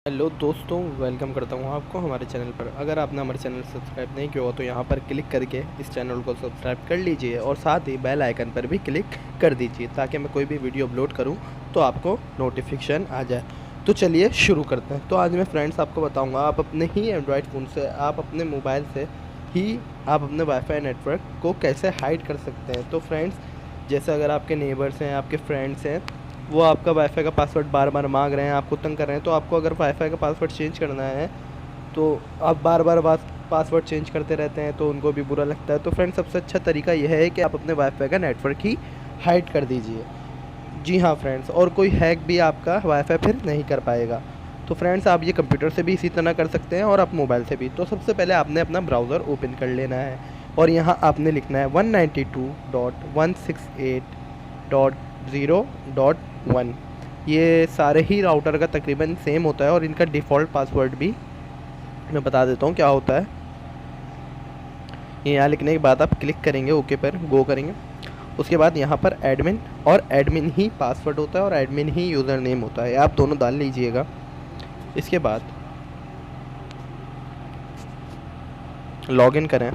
Hello दोस्तों, welcome करता हूँ आपको हमारे चैनल पर। अगर आपने हमारे चैनल सब्सक्राइब नहीं किया हो तो यहाँ पर क्लिक करके इस चैनल को सब्सक्राइब कर लीजिए और साथ ही बेल आइकन पर भी क्लिक कर दीजिए ताकि मैं कोई भी वीडियो अपलोड करूँ तो आपको नोटिफिकेशन आ जाए। तो चलिए शुरू करते हैं। तो आज मैं फ्रेंड्स आपको बताऊँगा, आप अपने ही एंड्रॉयड फ़ोन से, आप अपने मोबाइल से ही आप अपने वाईफाई नेटवर्क को कैसे हाइड कर सकते हैं। तो फ्रेंड्स, जैसे अगर आपके नेबर्स हैं, आपके फ्रेंड्स हैं, वो आपका वाईफाई का पासवर्ड बार बार मांग रहे हैं, आपको तंग कर रहे हैं, तो आपको अगर वाईफाई का पासवर्ड चेंज करना है तो आप बार बार पासवर्ड चेंज करते रहते हैं तो उनको भी बुरा लगता है। तो फ्रेंड्स, सबसे अच्छा तरीका यह है कि आप अपने वाईफाई का नेटवर्क ही हाइड कर दीजिए। जी हाँ फ्रेंड्स, और कोई हैक भी आपका वाईफाई फिर नहीं कर पाएगा। तो फ्रेंड्स, आप ये कंप्यूटर से भी इसी तरह कर सकते हैं और आप मोबाइल से भी। तो सबसे पहले आपने अपना ब्राउज़र ओपन कर लेना है और यहाँ आपने लिखना है 192.168.0.1। ये सारे ही राउटर का तकरीबन सेम होता है और इनका डिफ़ॉल्ट पासवर्ड भी मैं बता देता हूँ क्या होता है। ये यहाँ लिखने के बाद आप क्लिक करेंगे, ओके पर गो करेंगे। उसके बाद यहाँ पर एडमिन, और एडमिन ही पासवर्ड होता है और एडमिन ही यूज़र नेम होता है, आप दोनों डाल लीजिएगा। इसके बाद लॉगिन करें।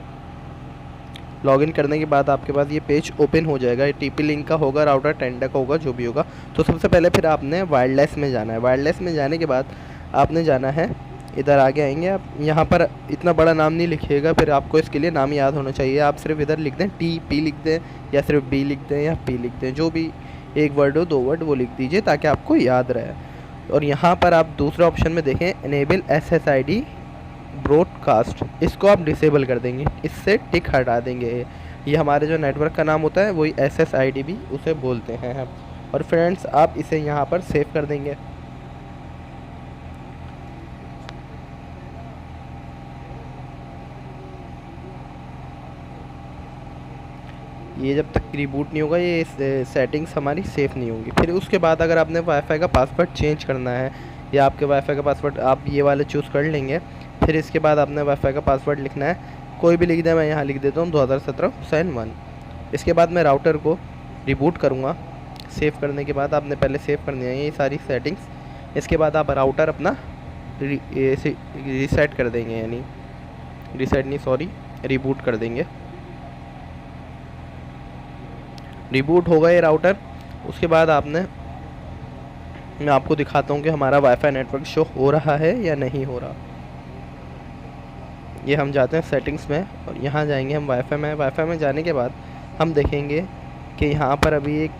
लॉगिन करने के बाद आपके पास ये पेज ओपन हो जाएगा। ये टीपी लिंक का होगा, राउटर टेंडर का होगा, जो भी होगा। तो सबसे पहले फिर आपने वायरलेस में जाना है। वायरलेस में जाने के बाद आपने जाना है, इधर आगे आएंगे आप। यहाँ पर इतना बड़ा नाम नहीं लिखिएगा, फिर आपको इसके लिए नाम याद होना चाहिए। आप सिर्फ इधर लिख दें TP लिख दें, या सिर्फ B लिख दें, या P लिख दें, जो भी एक वर्ड हो, 2 वर्ड वो लिख दीजिए ताकि आपको याद रहे। और यहाँ पर आप दूसरे ऑप्शन में देखें, इनेबल SSID ब्रॉडकास्ट, इसको आप डिसेबल कर देंगे, इससे टिक हटा देंगे। ये हमारे जो नेटवर्क का नाम होता है वही SSID भी उसे बोलते हैं हम। और फ्रेंड्स, आप इसे यहाँ पर सेव कर देंगे। ये जब तक रिबूट नहीं होगा ये सेटिंग्स हमारी सेफ़ नहीं होंगी। फिर उसके बाद अगर आपने वाईफाई का पासवर्ड चेंज करना है, या आपके वाईफाई का पासवर्ड आप ये वाले चूज़ कर लेंगे, फिर इसके बाद आपने वाईफाई का पासवर्ड लिखना है, कोई भी लिख दें। मैं यहाँ लिख देता हूँ 2017 हुसैन 1। इसके बाद मैं राउटर को रिबूट करूँगा। सेव करने के बाद आपने पहले सेव करनी है ये सारी सेटिंग्स। इसके बाद आप राउटर अपना रीसेट कर देंगे, यानी रीसेट नहीं, सॉरी, रिबूट कर देंगे। रिबूट होगा ये राउटर। उसके बाद मैं आपको दिखाता हूँ कि हमारा वाईफाई नेटवर्क शो हो रहा है या नहीं हो रहा। ये हम जाते हैं सेटिंग्स में और यहाँ जाएंगे हम वाईफाई में। वाईफाई में जाने के बाद हम देखेंगे कि यहाँ पर अभी एक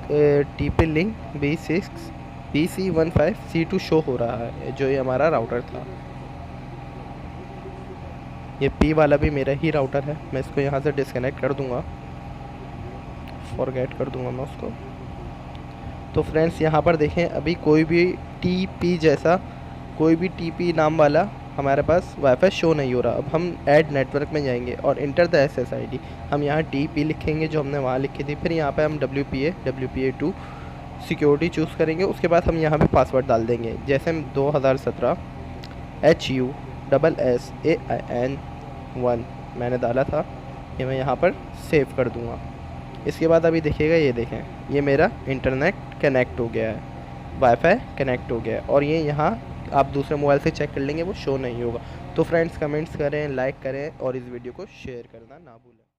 TP लिंक B6BC15C2 शो हो रहा है, जो ये हमारा राउटर था। ये P वाला भी मेरा ही राउटर है। मैं इसको यहाँ से डिस्कनेक्ट कर दूँगा, फॉरगेट कर दूँगा मैं उसको। तो फ्रेंड्स, यहाँ पर देखें, अभी कोई भी TP जैसा कोई भी TP नाम वाला हमारे पास वाईफाई शो नहीं हो रहा। अब हम ऐड नेटवर्क में जाएंगे और इंटर द SSID, हम यहाँ TP लिखेंगे जो हमने वहाँ लिखी थी। फिर यहाँ पे हम WPA2 सिक्योरिटी चूज़ करेंगे। उसके बाद हम यहाँ पे पासवर्ड डाल देंगे, जैसे हम 2017 HUSSAIN1 मैंने डाला था, ये मैं यहाँ पर सेव कर दूँगा। इसके बाद अभी देखिएगा, ये देखें, ये मेरा इंटरनेट कनेक्ट हो गया है, वाईफाई कनेक्ट हो गया है। और ये यहाँ आप दूसरे मोबाइल से चेक कर लेंगे, वो शो नहीं होगा। तो फ्रेंड्स, कमेंट्स करें, लाइक करें और इस वीडियो को शेयर करना ना भूलें।